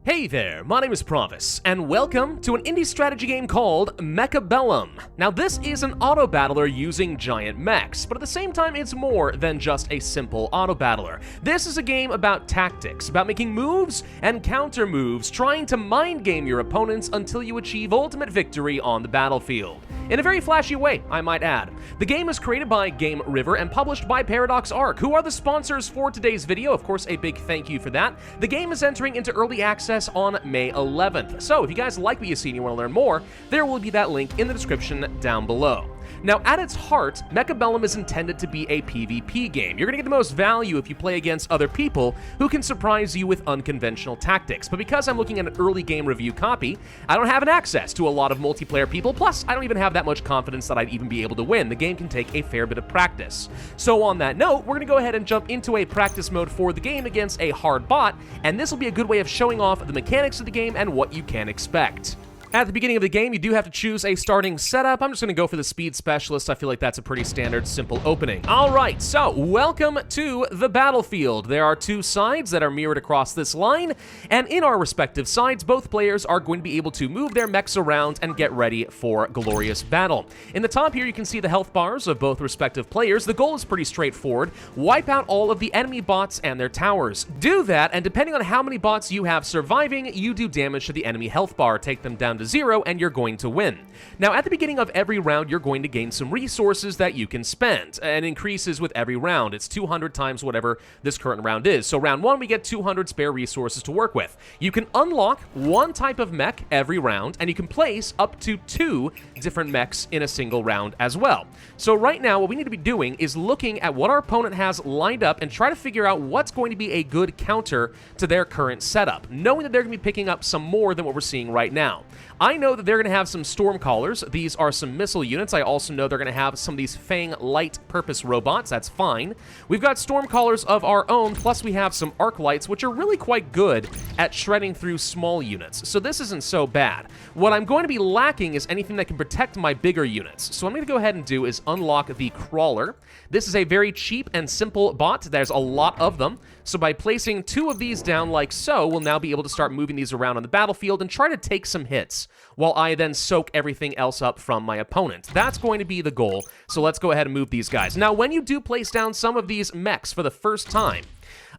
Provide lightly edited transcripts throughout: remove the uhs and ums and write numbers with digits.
Hey there, my name is Pravus, and welcome to an indie strategy game called Mechabellum. Now this is an auto-battler using giant mechs, but at the same time it's more than just a simple auto-battler. This is a game about tactics, about making moves and counter moves, trying to mind game your opponents until you achieve ultimate victory on the battlefield. In a very flashy way, I might add. The game is created by Game River and published by Paradox Arc, who are the sponsors for today's video. Of course, a big thank you for that. The game is entering into early access on May 11th. So if you guys like what you see and you want to learn more, there will be that link in the description down below. Now, at its heart, Mechabellum is intended to be a PvP game. You're going to get the most value if you play against other people who can surprise you with unconventional tactics. But because I'm looking at an early game review copy, I don't have an access to a lot of multiplayer people, plus I don't even have that much confidence that I'd even be able to win. The game can take a fair bit of practice. So on that note, we're going to go ahead and jump into a practice mode for the game against a hard bot, and this will be a good way of showing off the mechanics of the game and what you can expect. At the beginning of the game, you do have to choose a starting setup. I'm just going to go for the Speed Specialist. I feel like that's a pretty standard, simple opening. All right, so welcome to the battlefield. There are two sides that are mirrored across this line, and in our respective sides, both players are going to be able to move their mechs around and get ready for glorious battle. In the top here, you can see the health bars of both respective players. The goal is pretty straightforward. Wipe out all of the enemy bots and their towers. Do that, and depending on how many bots you have surviving, you do damage to the enemy health bar. Take them down to 0 and you're going to win. Now at the beginning of every round you're going to gain some resources that you can spend, and increases with every round. It's 200 times whatever this current round is. So round 1 we get 200 spare resources to work with. You can unlock one type of mech every round, and you can place up to 2 different mechs in a single round as well. So right now what we need to be doing is looking at what our opponent has lined up and try to figure out what's going to be a good counter to their current setup, knowing that they're going to be picking up some more than what we're seeing right now. I know that they're going to have some Stormcallers. These are some missile units. I also know they're going to have some of these Fang light purpose robots. That's fine. We've got Stormcallers of our own, plus we have some Arc Lights, which are really quite good at shredding through small units. So this isn't so bad. What I'm going to be lacking is anything that can protect my bigger units. So what I'm going to go ahead and do is unlock the Crawler. This is a very cheap and simple bot. There's a lot of them. So by placing 2 of these down like so, we'll now be able to start moving these around on the battlefield and try to take some hits, while I then soak everything else up from my opponent. That's going to be the goal, so let's go ahead and move these guys. Now, when you do place down some of these mechs for the first time,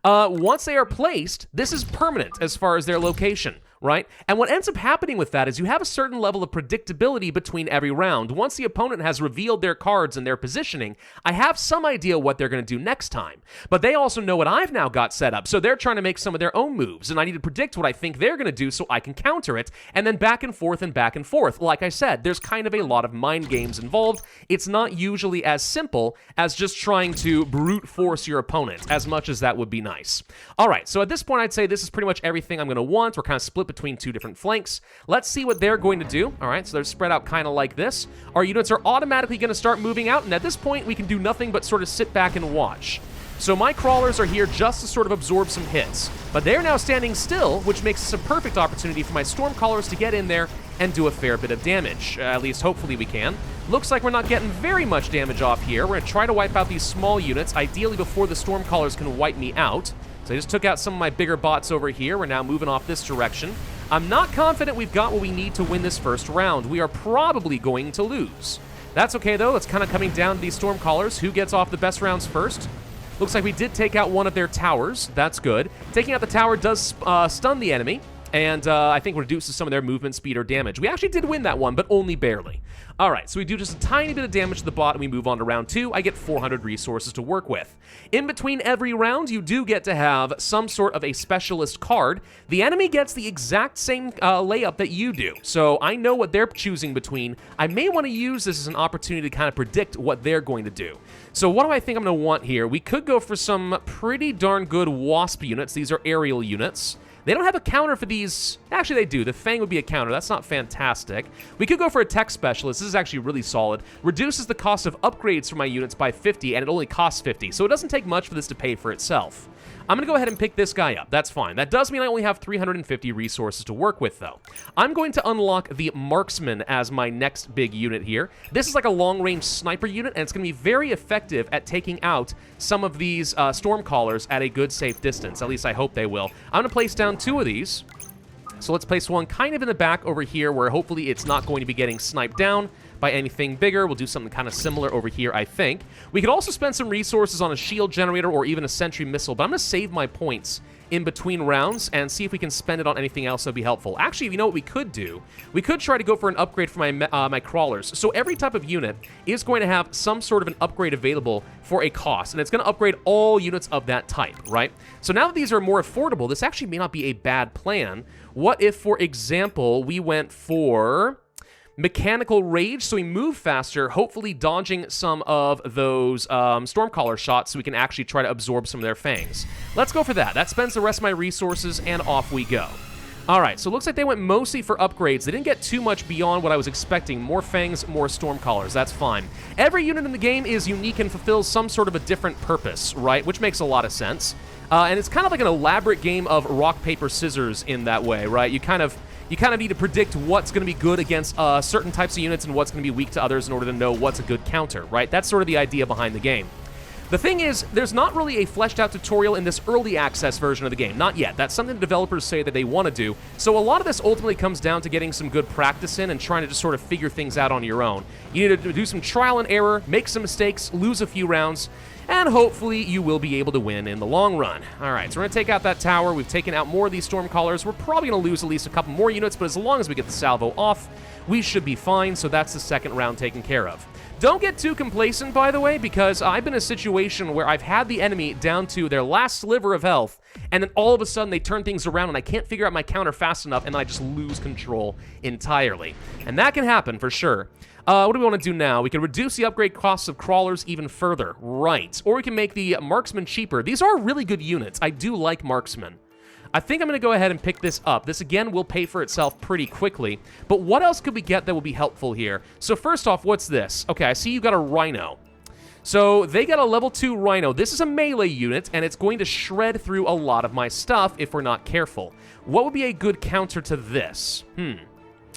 once they are placed, this is permanent as far as their location, right? And what ends up happening with that is you have a certain level of predictability between every round. Once the opponent has revealed their cards and their positioning, I have some idea what they're going to do next time. But they also know what I've now got set up, so they're trying to make some of their own moves, and I need to predict what I think they're going to do so I can counter it, and then back and forth and back and forth. Like I said, there's kind of a lot of mind games involved. It's not usually as simple as just trying to brute force your opponent, as much as that would be nice. All right, so at this point, I'd say this is pretty much everything I'm going to want. We're kind of split between 2 different flanks. Let's see what they're going to do. All right, so they're spread out kind of like this. Our units are automatically going to start moving out, and at this point, we can do nothing but sort of sit back and watch. So my crawlers are here just to sort of absorb some hits, but they're now standing still, which makes this a perfect opportunity for my Stormcallers to get in there and do a fair bit of damage. At least hopefully we can. Looks like we're not getting very much damage off here. We're going to try to wipe out these small units, ideally before the Stormcallers can wipe me out. So I just took out some of my bigger bots over here. We're now moving off this direction. I'm not confident we've got what we need to win this first round. We are probably going to lose. That's okay, though. It's kind of coming down to these Stormcallers. Who gets off the best rounds first? Looks like we did take out one of their towers. That's good. Taking out the tower does stun the enemy, and I think reduces some of their movement speed or damage. We actually did win that one, but only barely. All right, so we do just a tiny bit of damage to the bot, and we move on to round 2. I get 400 resources to work with. In between every round, you do get to have some sort of a specialist card. The enemy gets the exact same layup that you do, so I know what they're choosing between. I may want to use this as an opportunity to kind of predict what they're going to do. So what do I think I'm going to want here? We could go for some pretty darn good Wasp units. These are aerial units. They don't have a counter for these. Actually, they do. The Fang would be a counter. That's not fantastic. We could go for a Tech Specialist. This is actually really solid. Reduces the cost of upgrades for my units by 50, and it only costs 50. So it doesn't take much for this to pay for itself. I'm going to go ahead and pick this guy up. That's fine. That does mean I only have 350 resources to work with, though. I'm going to unlock the Marksman as my next big unit here. This is like a long-range sniper unit, and it's going to be very effective at taking out some of these Stormcallers at a good, safe distance. At least I hope they will. I'm going to place down 2 of these. So let's place one kind of in the back over here where hopefully it's not going to be getting sniped down by anything bigger. We'll do something kind of similar over here, I think. We could also spend some resources on a shield generator or even a sentry missile, but I'm going to save my points in between rounds and see if we can spend it on anything else that would be helpful. Actually, you know what we could do? We could try to go for an upgrade for my crawlers. So every type of unit is going to have some sort of an upgrade available for a cost, and it's going to upgrade all units of that type, right? So now that these are more affordable, this actually may not be a bad plan. What if, for example, we went for mechanical rage, so we move faster, hopefully dodging some of those Stormcaller shots so we can actually try to absorb some of their fangs. Let's go for that. That spends the rest of my resources, and off we go. Alright, so it looks like they went mostly for upgrades. They didn't get too much beyond what I was expecting. More fangs, more Stormcallers, that's fine. Every unit in the game is unique and fulfills some sort of a different purpose, right? Which makes a lot of sense. And it's kind of like an elaborate game of rock, paper, scissors in that way, right? You kind of need to predict what's going to be good against certain types of units and what's going to be weak to others in order to know what's a good counter, right? That's sort of the idea behind the game. The thing is, there's not really a fleshed out tutorial in this early access version of the game. Not yet. That's something the developers say that they want to do. So a lot of this ultimately comes down to getting some good practice in and trying to just sort of figure things out on your own. You need to do some trial and error, make some mistakes, lose a few rounds, and hopefully you will be able to win in the long run. Alright, so we're going to take out that tower. We've taken out more of these Stormcallers. We're probably going to lose at least a couple more units, but as long as we get the salvo off, we should be fine, so that's the second round taken care of. Don't get too complacent, by the way, because I've been in a situation where I've had the enemy down to their last sliver of health, and then all of a sudden they turn things around and I can't figure out my counter fast enough, and then I just lose control entirely. And that can happen, for sure. What do we want to do now? We can reduce the upgrade costs of crawlers even further. Right. Or we can make the marksman cheaper. These are really good units. I do like marksman. I think I'm going to go ahead and pick this up. This, again, will pay for itself pretty quickly. But what else could we get that will be helpful here? So first off, what's this? Okay, I see you got a rhino. So they got a level 2 rhino. This is a melee unit, and it's going to shred through a lot of my stuff if we're not careful. What would be a good counter to this?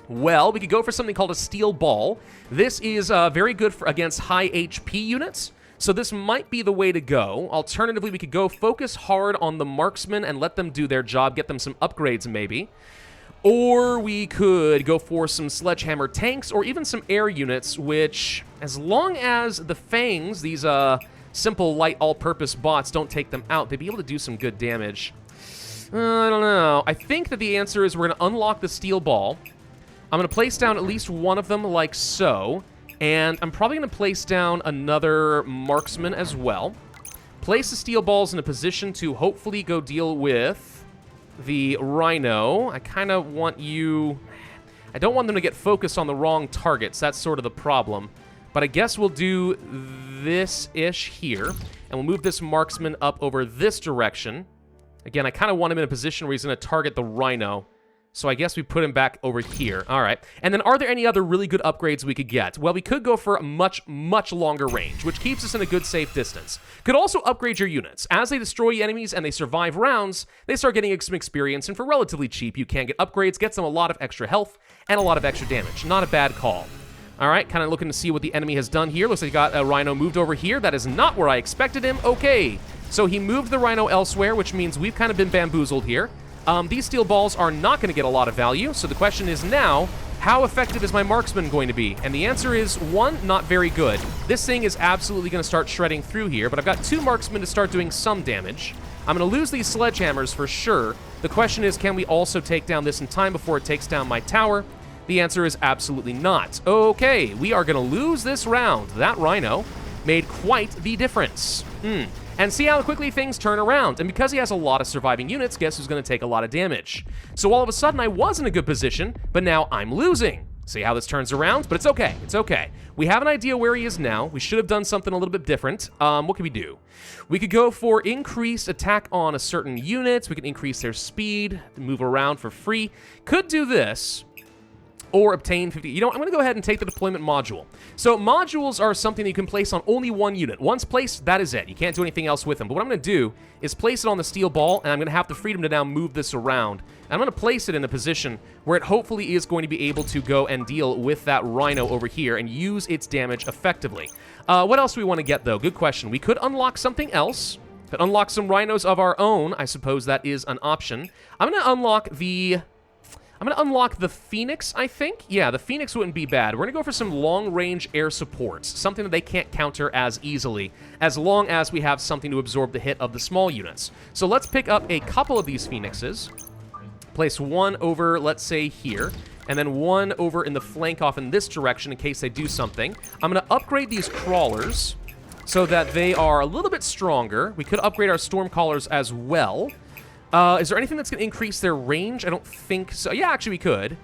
Well, we could go for something called a steel ball. This is very good against high HP units, so this might be the way to go. Alternatively, we could go focus hard on the marksmen and let them do their job, get them some upgrades maybe. Or we could go for some sledgehammer tanks or even some air units, which, as long as the fangs, these simple light all-purpose bots, don't take them out, they'd be able to do some good damage. I don't know. I think that the answer is we're going to unlock the steel ball. I'm going to place down at least one of them like so, and I'm probably going to place down another marksman as well. Place the steel balls in a position to hopefully go deal with the rhino. I kind of want you... I don't want them to get focused on the wrong targets. That's sort of the problem. But I guess we'll do this-ish here, and we'll move this marksman up over this direction. Again, I kind of want him in a position where he's going to target the rhino. So I guess we put him back over here. All right. And then are there any other really good upgrades we could get? Well, we could go for a much, much longer range, which keeps us in a good safe distance. Could also upgrade your units. As they destroy enemies and they survive rounds, they start getting some experience, and for relatively cheap, you can get upgrades, gets them a lot of extra health and a lot of extra damage. Not a bad call. All right, kind of looking to see what the enemy has done here. Looks like he got a rhino moved over here. That is not where I expected him. Okay. So he moved the rhino elsewhere, which means we've kind of been bamboozled here. These steel balls are not going to get a lot of value, so the question is now, how effective is my marksman going to be? And the answer is, 1, not very good. This thing is absolutely going to start shredding through here, but I've got 2 marksmen to start doing some damage. I'm going to lose these sledgehammers for sure. The question is, can we also take down this in time before it takes down my tower? The answer is absolutely not. Okay, we are going to lose this round. That rhino made quite the difference. And see how quickly things turn around. And because he has a lot of surviving units, guess who's going to take a lot of damage? So all of a sudden, I was in a good position, but now I'm losing. See how this turns around? But it's okay. It's okay. We have an idea where he is now. We should have done something a little bit different. What can we do? We could go for increased attack on a certain unit. We could increase their speed, move around for free. Could do this. Or obtain 50. You know, I'm going to go ahead and take the deployment module. So modules are something that you can place on only one unit. Once placed, that is it. You can't do anything else with them. But what I'm going to do is place it on the steel ball, and I'm going to have the freedom to now move this around. And I'm going to place it in a position where it hopefully is going to be able to go and deal with that rhino over here and use its damage effectively. What else do we want to get, though? Good question. We could unlock something else. Could unlock some rhinos of our own. I suppose that is an option. I'm going to unlock the... I'm going to unlock the Phoenix, I think. Yeah, the Phoenix wouldn't be bad. We're going to go for some long-range air supports, something that they can't counter as easily, as long as we have something to absorb the hit of the small units. So let's pick up a couple of these Phoenixes. Place one over, let's say, here, and then one over in the flank off in this direction in case they do something. I'm going to upgrade these crawlers so that they are a little bit stronger. We could upgrade our Stormcallers as well. Is there anything that's going to increase their range? I don't think so. Yeah, actually we could.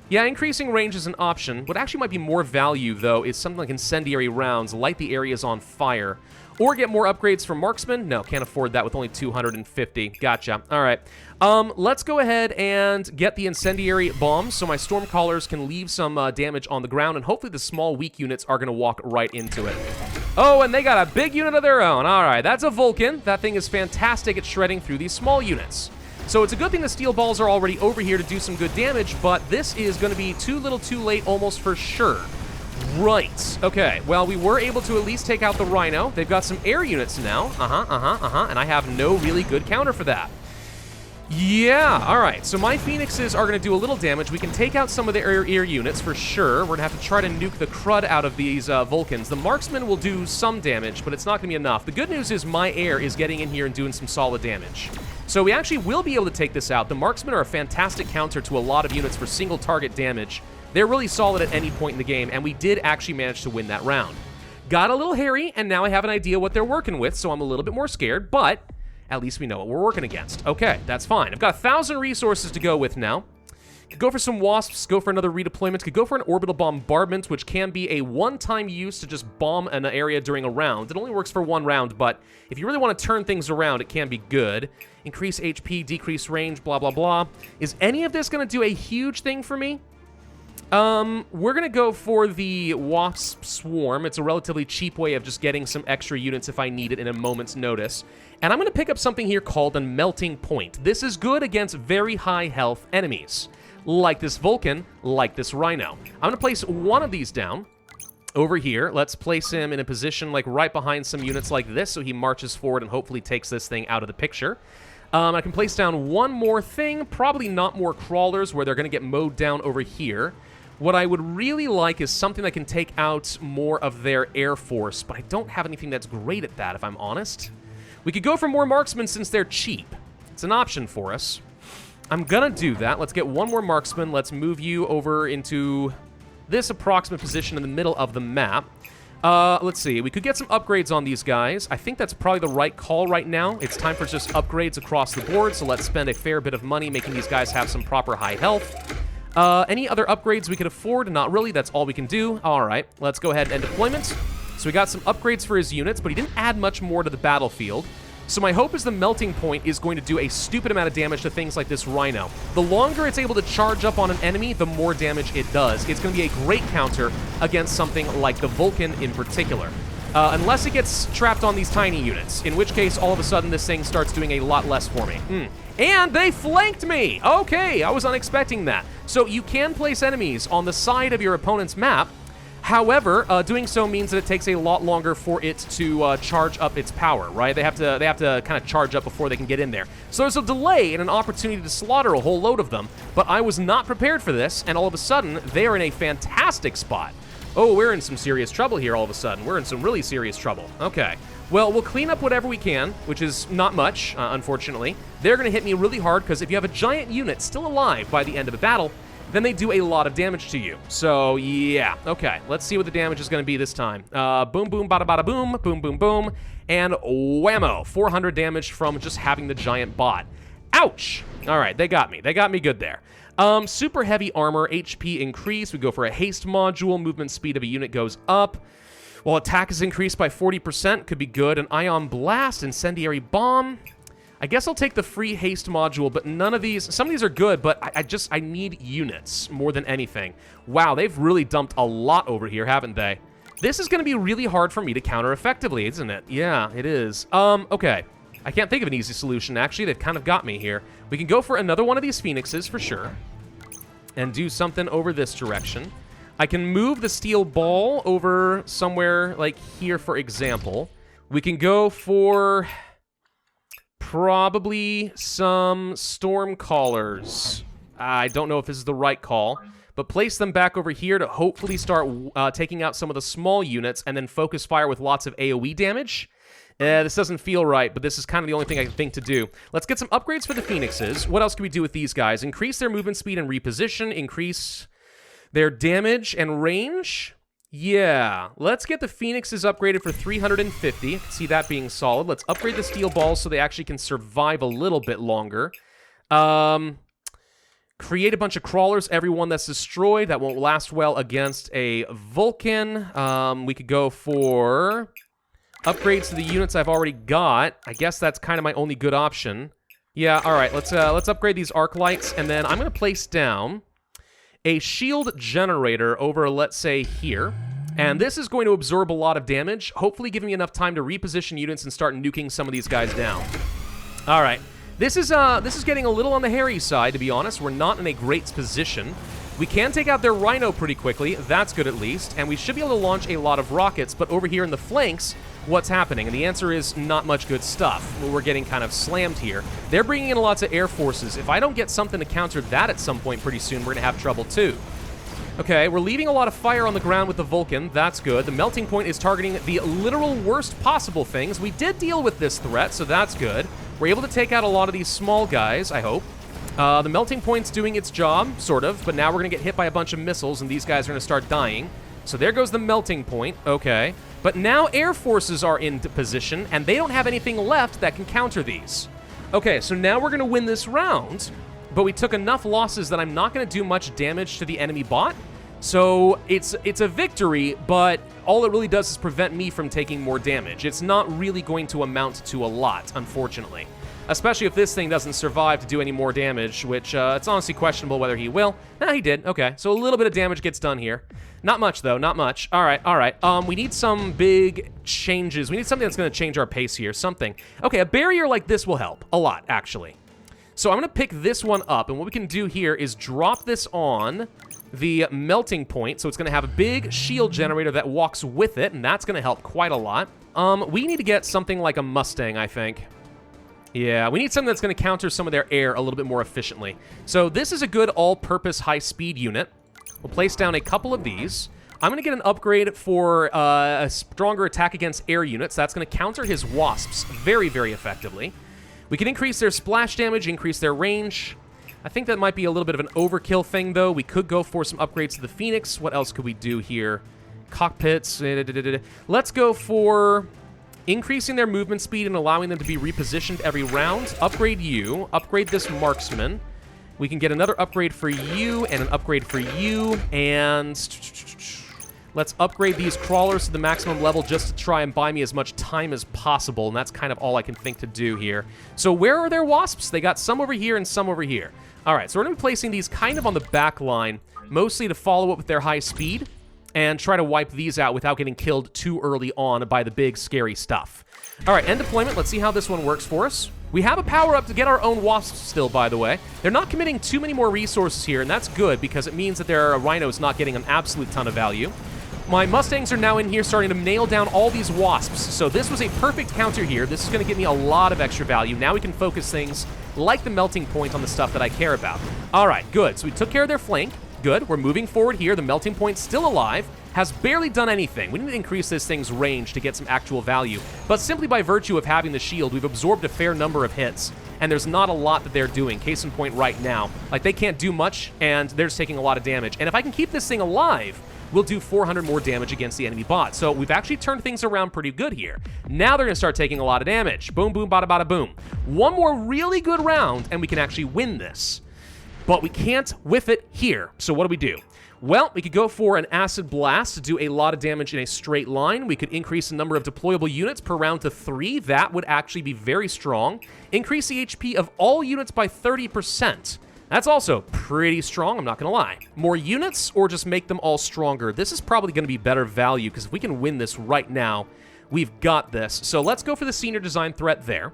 Yeah, increasing range is an option. What actually might be more value, though, is something like incendiary rounds, light the areas on fire. Or get more upgrades from marksman? No, can't afford that with only 250. Gotcha. All right. Let's go ahead and get the incendiary bombs so my Stormcallers can leave some damage on the ground, and hopefully the small weak units are going to walk right into it. Oh, and they got a big unit of their own. All right, that's a Vulcan. That thing is fantastic at shredding through these small units. So it's a good thing the steel balls are already over here to do some good damage, but this is going to be too little too late almost for sure. Right. Okay, well, we were able to at least take out the Rhino. They've got some air units now. And I have no really good counter for that. Yeah, all right. So my Phoenixes are going to do a little damage. We can take out some of the air units for sure. We're going to have to try to nuke the crud out of these Vulcans. The marksman will do some damage, but it's not going to be enough. The good news is my air is getting in here and doing some solid damage. So we actually will be able to take this out. The marksmen are a fantastic counter to a lot of units for single target damage. They're really solid at any point in the game, and we did actually manage to win that round. Got a little hairy, and now I have an idea what they're working with, so I'm a little bit more scared, but at least we know what we're working against. Okay, that's fine. I've got 1,000 resources to go with now. Could go for some wasps, go for another redeployment, could go for an orbital bombardment, which can be a one-time use to just bomb an area during a round. It only works for one round, but if you really want to turn things around, it can be good. Increase HP, decrease range, blah, blah, blah. Is any of this going to do a huge thing for me? We're gonna go for the Wasp Swarm. It's a relatively cheap way of just getting some extra units if I need it in a moment's notice. And I'm gonna pick up something here called a Melting Point. This is good against very high health enemies, like this Vulcan, like this Rhino. I'm gonna place one of these down over here. Let's place him in a position like right behind some units like this so he marches forward and hopefully takes this thing out of the picture. I can place down one more thing, probably not more crawlers where they're gonna get mowed down over here. What I would really like is something that can take out more of their air force, but I don't have anything that's great at that, if I'm honest. We could go for more marksmen since they're cheap. It's an option for us. I'm gonna do that. Let's get one more marksman. Let's move you over into this approximate position in the middle of the map. Let's see. We could get some upgrades on these guys. I think that's probably the right call right now. It's time for just upgrades across the board, so let's spend a fair bit of money making these guys have some proper high health. Any other upgrades we could afford? Not really. That's all we can do. All right, let's go ahead and end deployment. So we got some upgrades for his units, but he didn't add much more to the battlefield. So my hope is the Melting Point is going to do a stupid amount of damage to things like this Rhino. The longer it's able to charge up on an enemy, the more damage it does. It's going to be a great counter against something like the Vulcan in particular. Unless it gets trapped on these tiny units, in which case all of a sudden this thing starts doing a lot less for me. And they flanked me! Okay, I was unexpecting that. So you can place enemies on the side of your opponent's map. However, doing so means that it takes a lot longer for it to charge up its power, right? They have to kind of charge up before they can get in there. So there's a delay and an opportunity to slaughter a whole load of them, but I was not prepared for this, and all of a sudden, they are in a fantastic spot. Oh, we're in some serious trouble here all of a sudden. We're in some really serious trouble. Okay. Well, we'll clean up whatever we can, which is not much, unfortunately. They're going to hit me really hard, because if you have a giant unit still alive by the end of a battle, then they do a lot of damage to you. So, yeah. Okay, let's see what the damage is going to be this time. Boom, boom, bada, bada, boom, boom, boom, boom, and whammo. 400 damage from just having the giant bot. Ouch! All right, they got me. They got me good there. Super heavy armor, HP increase. We go for a haste module. Movement speed of a unit goes up. Well, attack is increased by 40%. Could be good. An ion blast, incendiary bomb. I guess I'll take the free haste module, but none of these... Some of these are good, but I need units more than anything. Wow, they've really dumped a lot over here, haven't they? This is going to be really hard for me to counter effectively, isn't it? Yeah, it is. Okay. I can't think of an easy solution, actually. They've kind of got me here. We can go for another one of these Phoenixes, for sure, and do something over this direction. I can move the steel ball over somewhere like here, for example. We can go for probably some Stormcallers. I don't know if this is the right call, but place them back over here to hopefully start taking out some of the small units and then focus fire with lots of AoE damage. This doesn't feel right, but this is kind of the only thing I can think to do. Let's get some upgrades for the Phoenixes. What else can we do with these guys? Increase their movement speed and reposition. Increase their damage and range. Yeah, let's get the Phoenixes upgraded for 350. See that being solid. Let's upgrade the steel balls so they actually can survive a little bit longer. Create a bunch of crawlers. Every one that's destroyed. That won't last well against a Vulcan. We could go for upgrades to the units I've already got. I guess that's kind of my only good option. Yeah, all right. Let's upgrade these arc lights, and then I'm going to place down a shield generator over, let's say, here. And this is going to absorb a lot of damage, hopefully giving me enough time to reposition units and start nuking some of these guys down. All right. This is getting a little on the hairy side, to be honest. We're not in a great position. We can take out their Rhino pretty quickly. That's good at least. And we should be able to launch a lot of rockets. But over here in the flanks, what's happening? And the answer is not much good stuff. We're getting kind of slammed here. They're bringing in lots of air forces. If I don't get something to counter that at some point pretty soon, we're going to have trouble too. Okay, we're leaving a lot of fire on the ground with the Vulcan. That's good. The melting point is targeting the literal worst possible things. We did deal with this threat, so that's good. We're able to take out a lot of these small guys, I hope. The melting point's doing its job, sort of, but now we're going to get hit by a bunch of missiles, and these guys are going to start dying. So there goes the melting point. Okay. But now air forces are in position, and they don't have anything left that can counter these. Okay, so now we're going to win this round, but we took enough losses that I'm not going to do much damage to the enemy bot. So it's a victory, but all it really does is prevent me from taking more damage. It's not really going to amount to a lot, unfortunately. Especially if this thing doesn't survive to do any more damage, which it's honestly questionable whether he will. Nah, he did. Okay, so a little bit of damage gets done here. Not much, though. Not much. All right, all right. We need some big changes. We need something that's going to change our pace here. Something. Okay, a barrier like this will help. A lot, actually. So I'm going to pick this one up, and what we can do here is drop this on the melting point, so it's going to have a big shield generator that walks with it, and that's going to help quite a lot. We need to get something like a Mustang, I think. Yeah, we need something that's going to counter some of their air a little bit more efficiently. So this is a good all-purpose high-speed unit. We'll place down a couple of these. I'm going to get an upgrade for a stronger attack against air units. That's going to counter his wasps very, very effectively. We can increase their splash damage, increase their range. I think that might be a little bit of an overkill thing, though. We could go for some upgrades to the Phoenix. What else could we do here? Cockpits. Let's go for increasing their movement speed and allowing them to be repositioned every round. Upgrade you. Upgrade this marksman. We can get another upgrade for you and an upgrade for you. And let's upgrade these crawlers to the maximum level just to try and buy me as much time as possible. And that's kind of all I can think to do here. So where are their wasps? They got some over here and some over here. All right, so we're going to be placing these kind of on the back line, mostly to follow up with their high speed and try to wipe these out without getting killed too early on by the big, scary stuff. All right, end deployment. Let's see how this one works for us. We have a power-up to get our own wasps still, by the way. They're not committing too many more resources here, and that's good because it means that their rhinos not getting an absolute ton of value. My Mustangs are now in here starting to nail down all these wasps, so this was a perfect counter here. This is going to give me a lot of extra value. Now we can focus things like the melting point on the stuff that I care about. All right, good. So we took care of their flank. Good. We're moving forward here. The melting point's still alive. Has barely done anything. We need to increase this thing's range to get some actual value. But simply by virtue of having the shield, we've absorbed a fair number of hits. And there's not a lot that they're doing. Case in point right now. Like, they can't do much, and they're just taking a lot of damage. And if I can keep this thing alive, we'll do 400 more damage against the enemy bot. So we've actually turned things around pretty good here. Now they're going to start taking a lot of damage. Boom, boom, bada, bada, boom. One more really good round, and we can actually win this. But we can't whiff it here. So what do? Well, we could go for an Acid Blast to do a lot of damage in a straight line. We could increase the number of deployable units per round to 3. That would actually be very strong. Increase the HP of all units by 30%. That's also pretty strong, I'm not going to lie. More units or just make them all stronger? This is probably going to be better value because if we can win this right now, we've got this. So let's go for the senior design threat there.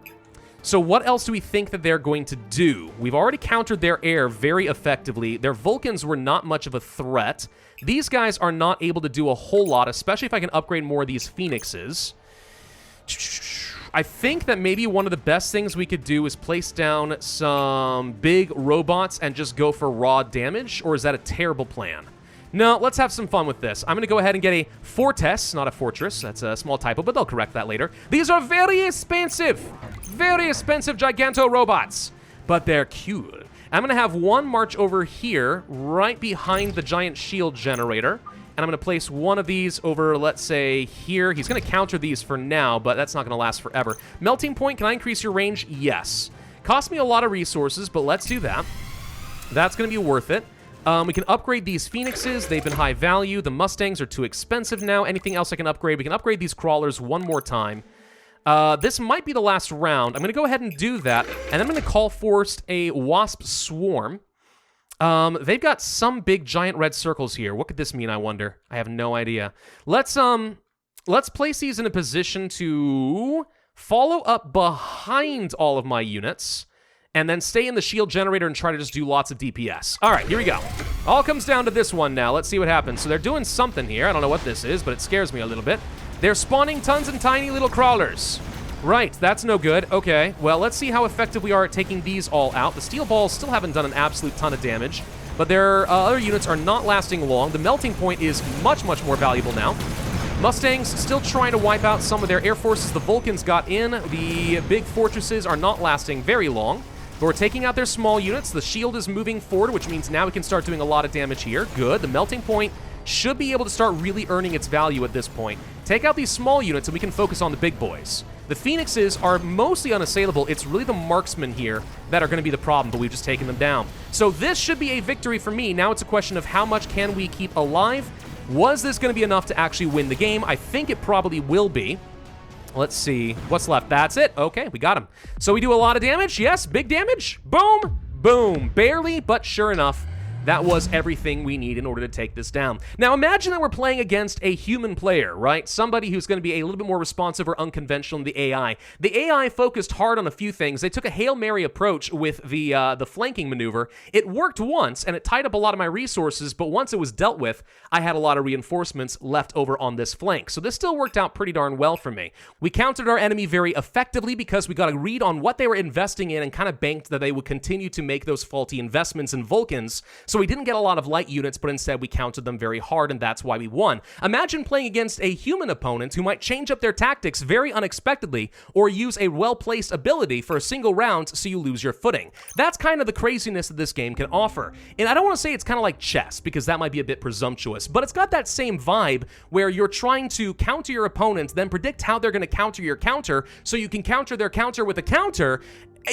So what else do we think that they're going to do? We've already countered their air very effectively. Their Vulcans were not much of a threat. These guys are not able to do a whole lot, especially if I can upgrade more of these Phoenixes. I think that maybe one of the best things we could do is place down some big robots and just go for raw damage, or is that a terrible plan? No, let's have some fun with this. I'm going to go ahead and get a fortress, not a fortress. That's a small typo, but they'll correct that later. These are very expensive giganto robots, but they're cool. I'm going to have one march over here, right behind the giant shield generator, and I'm going to place one of these over, let's say, here. He's going to counter these for now, but that's not going to last forever. Melting point, can I increase your range? Yes. Cost me a lot of resources, but let's do that. That's going to be worth it. We can upgrade these Phoenixes. They've been high value. The Mustangs are too expensive now. Anything else I can upgrade? We can upgrade these Crawlers one more time. This might be the last round. I'm going to go ahead and do that, and I'm going to call forth a Wasp Swarm. They've got some big giant red circles here. What could this mean, I wonder? I have no idea. Let's place these in a position to follow up behind all of my units, and then stay in the shield generator and try to just do lots of DPS. All right, here we go. All comes down to this one now. Let's see what happens. So they're doing something here. I don't know what this is, but it scares me a little bit. They're spawning tons and tiny little crawlers. Right, that's no good. Okay, well, let's see how effective we are at taking these all out. The steel balls still haven't done an absolute ton of damage, but their other units are not lasting long. The melting point is much, much more valuable now. Mustangs still trying to wipe out some of their air forces the Vulcans got in. The big fortresses are not lasting very long. But we're taking out their small units. The shield is moving forward, which means now we can start doing a lot of damage here. Good. The melting point should be able to start really earning its value at this point. Take out these small units and we can focus on the big boys. The Phoenixes are mostly unassailable. It's really the marksmen here that are going to be the problem, but we've just taken them down. So this should be a victory for me. Now it's a question of how much can we keep alive. Was this going to be enough to actually win the game? I think it probably will be. Let's see. What's left? That's it. Okay, we got him. So we do a lot of damage. Yes, big damage. Boom. Boom. Barely, but sure enough, that was everything we need in order to take this down. Now imagine that we're playing against a human player, right? Somebody who's going to be a little bit more responsive or unconventional in the AI. The AI focused hard on a few things. They took a Hail Mary approach with the flanking maneuver. It worked once, and it tied up a lot of my resources, but once it was dealt with, I had a lot of reinforcements left over on this flank. So this still worked out pretty darn well for me. We countered our enemy very effectively because we got a read on what they were investing in and kind of banked that they would continue to make those faulty investments in Vulcans. So we didn't get a lot of light units, but instead we countered them very hard, and that's why we won. Imagine playing against a human opponent who might change up their tactics very unexpectedly or use a well-placed ability for a single round so you lose your footing. That's kind of the craziness that this game can offer. And I don't want to say it's kind of like chess, because that might be a bit presumptuous, but it's got that same vibe where you're trying to counter your opponent, then predict how they're going to counter your counter so you can counter their counter with a counter.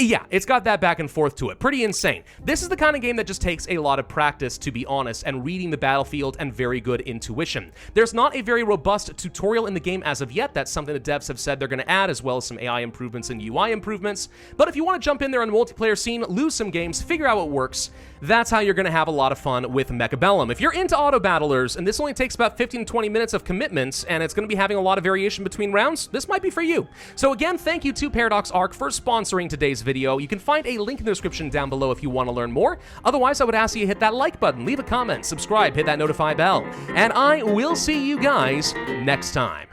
Yeah, it's got that back and forth to it. Pretty insane. This is the kind of game that just takes a lot of practice, to be honest, and reading the battlefield and very good intuition. There's not a very robust tutorial in the game as of yet. That's something the devs have said they're going to add, as well as some AI improvements and UI improvements. But if you want to jump in there on the multiplayer scene, lose some games, figure out what works, that's how you're going to have a lot of fun with Mechabellum. If you're into auto battlers, and this only takes about 15 to 20 minutes of commitments, and it's going to be having a lot of variation between rounds, this might be for you. So again, thank you to Paradox Arc for sponsoring today's video. You can find a link in the description down below if you want to learn more. Otherwise, I would ask you to hit that like button, leave a comment, subscribe, hit that notify bell, and I will see you guys next time.